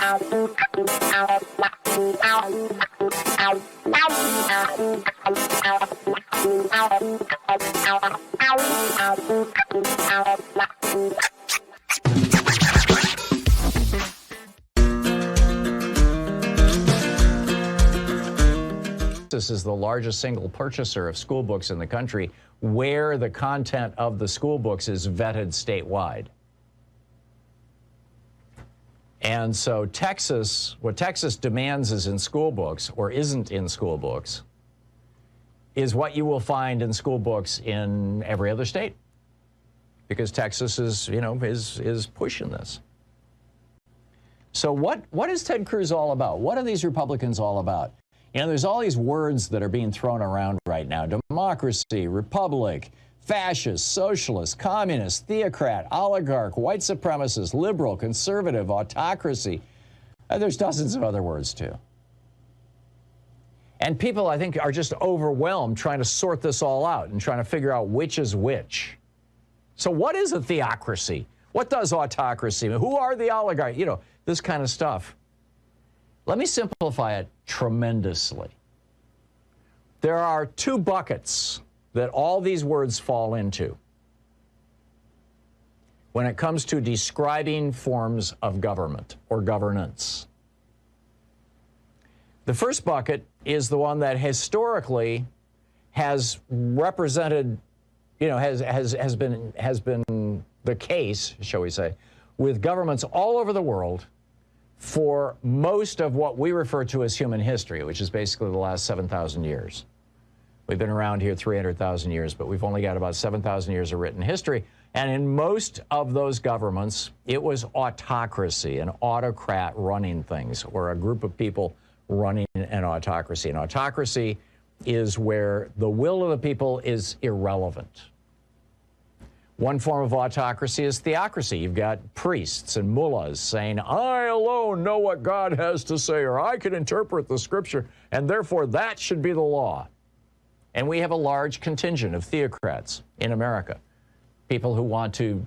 This is the largest single purchaser of school books in the country, where the content of the school books is vetted statewide. And so Texas, what Texas demands is in school books, or isn't in school books, is what you will find in school books in every other state. Because Texas is, is pushing this. So what is Ted Cruz all about? What are these Republicans all about? There's all these words that are being thrown around right now. Democracy, republic, fascist, socialist, communist, theocrat, oligarch, white supremacist, liberal, conservative, autocracy. There's dozens of other words, too. And people, I think, are just overwhelmed trying to sort this all out and trying to figure out which is which. So what is a theocracy? What does autocracy mean? Who are the oligarchs? This kind of stuff. Let me simplify it tremendously. There are two buckets that all these words fall into when it comes to describing forms of government or governance. The first bucket is the one that historically has represented, has been the case, shall we say, with governments all over the world for most of what we refer to as human history, which is basically the last 7,000 years. We've been around here 300,000 years, but we've only got about 7,000 years of written history. And in most of those governments, it was autocracy, an autocrat running things, or a group of people running an autocracy. An autocracy is where the will of the people is irrelevant. One form of autocracy is theocracy. You've got priests and mullahs saying, I alone know what God has to say, or I can interpret the scripture, and therefore that should be the law. And we have a large contingent of theocrats in America, people who want to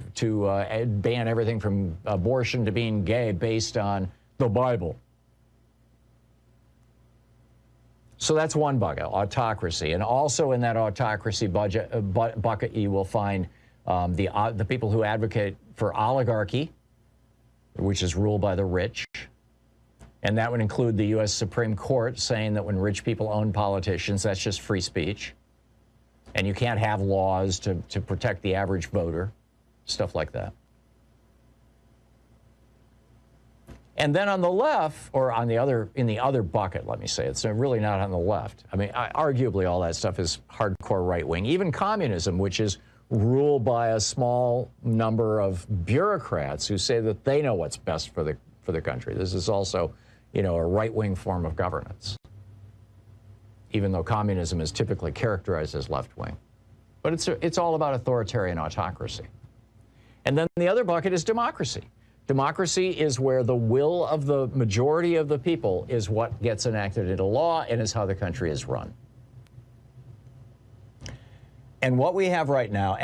ban everything from abortion to being gay based on the Bible. So that's one bucket, autocracy. And also in that autocracy bucket, you will find the people who advocate for oligarchy, which is ruled by the rich. And that would include the U.S. Supreme Court saying that when rich people own politicians, that's just free speech. And you can't have laws to protect the average voter, stuff like that. And then on the left, or on the other, in the other bucket, let me say, it's really not on the left. I mean, arguably all that stuff is hardcore right-wing. Even communism, which is ruled by a small number of bureaucrats who say that they know what's best for the country. This is also, a right-wing form of governance, even though communism is typically characterized as left-wing. But it's all about authoritarian autocracy. And then the other bucket is democracy. Democracy is where the will of the majority of the people is what gets enacted into law and is how the country is run. And what we have right now,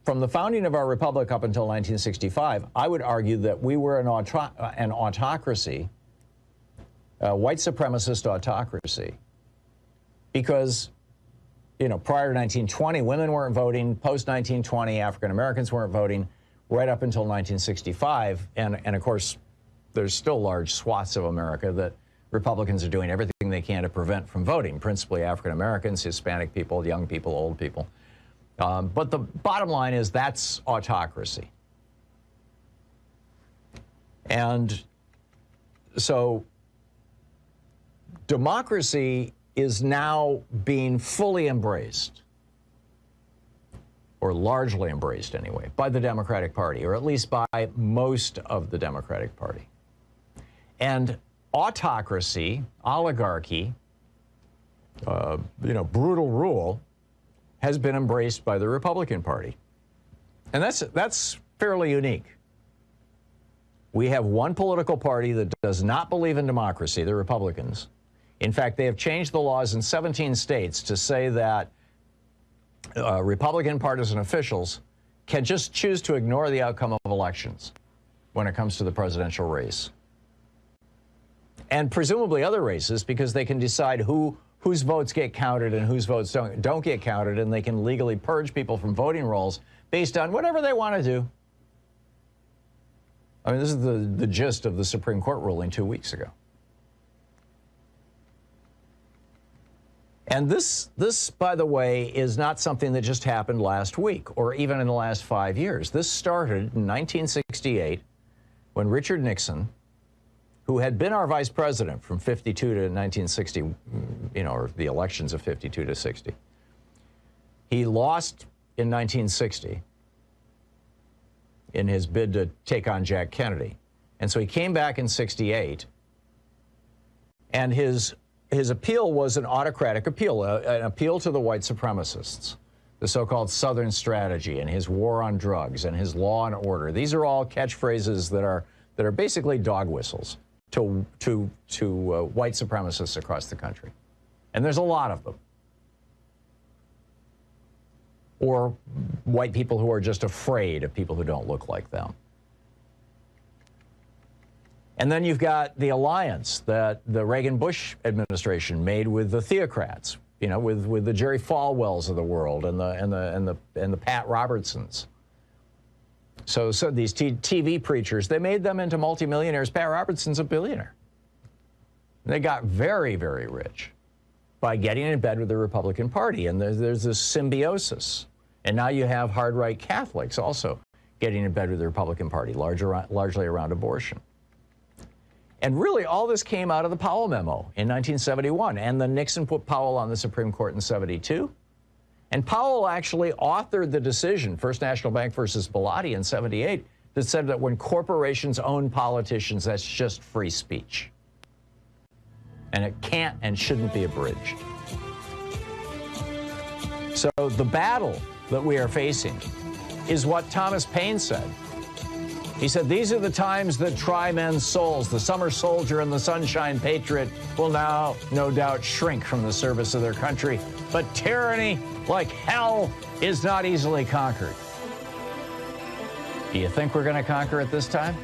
from the founding of our republic up until 1965, I would argue that we were an autocracy, a white supremacist autocracy, because, prior to 1920, women weren't voting. Post-1920, African Americans weren't voting, right up until 1965. And of course, there's still large swaths of America that Republicans are doing everything they can to prevent from voting, principally African Americans, Hispanic people, young people, old people. But the bottom line is that's autocracy. And so democracy is now being fully embraced, or largely embraced anyway, by the Democratic Party, or at least by most of the Democratic Party. And autocracy, oligarchy, brutal rule has been embraced by the Republican Party. And that's fairly unique. We have one political party that does not believe in democracy, the Republicans. In fact, they have changed the laws in 17 states to say that Republican partisan officials can just choose to ignore the outcome of elections. when it comes to the presidential race. And presumably other races, because they can decide whose votes get counted and whose votes don't get counted, and they can legally purge people from voting rolls based on whatever they want to do. I mean, this is the gist of the Supreme Court ruling 2 weeks ago. And this, by the way, is not something that just happened last week or even in the last 5 years. This started in 1968 when Richard Nixon, who had been our vice president from 52 to 1960, or the elections of 52 to 60. He lost in 1960 in his bid to take on Jack Kennedy. And so he came back in 68, and his appeal was an autocratic appeal, an appeal to the white supremacists, the so-called Southern strategy and his war on drugs and his law and order. These are all catchphrases that are basically dog whistles to white supremacists across the country. And there's a lot of them. Or white people who are just afraid of people who don't look like them. And then you've got the alliance that the Reagan-Bush administration made with the theocrats, with the Jerry Falwells of the world and the Pat Robertsons. So these TV preachers, they made them into multimillionaires. Pat Robertson's a billionaire. They got very, very rich by getting in bed with the Republican Party, and there's this symbiosis. And now you have hard-right Catholics also getting in bed with the Republican Party, largely around abortion. And really, all this came out of the Powell memo in 1971, and then Nixon put Powell on the Supreme Court in 72. And Powell actually authored the decision, First National Bank versus Bellotti in 78, that said that when corporations own politicians, that's just free speech. And it can't and shouldn't be abridged. So the battle that we are facing is what Thomas Paine said. He said, these are the times that try men's souls. The summer soldier and the sunshine patriot will now, no doubt, shrink from the service of their country. But tyranny, like hell, is not easily conquered. Do you think we're going to conquer it this time?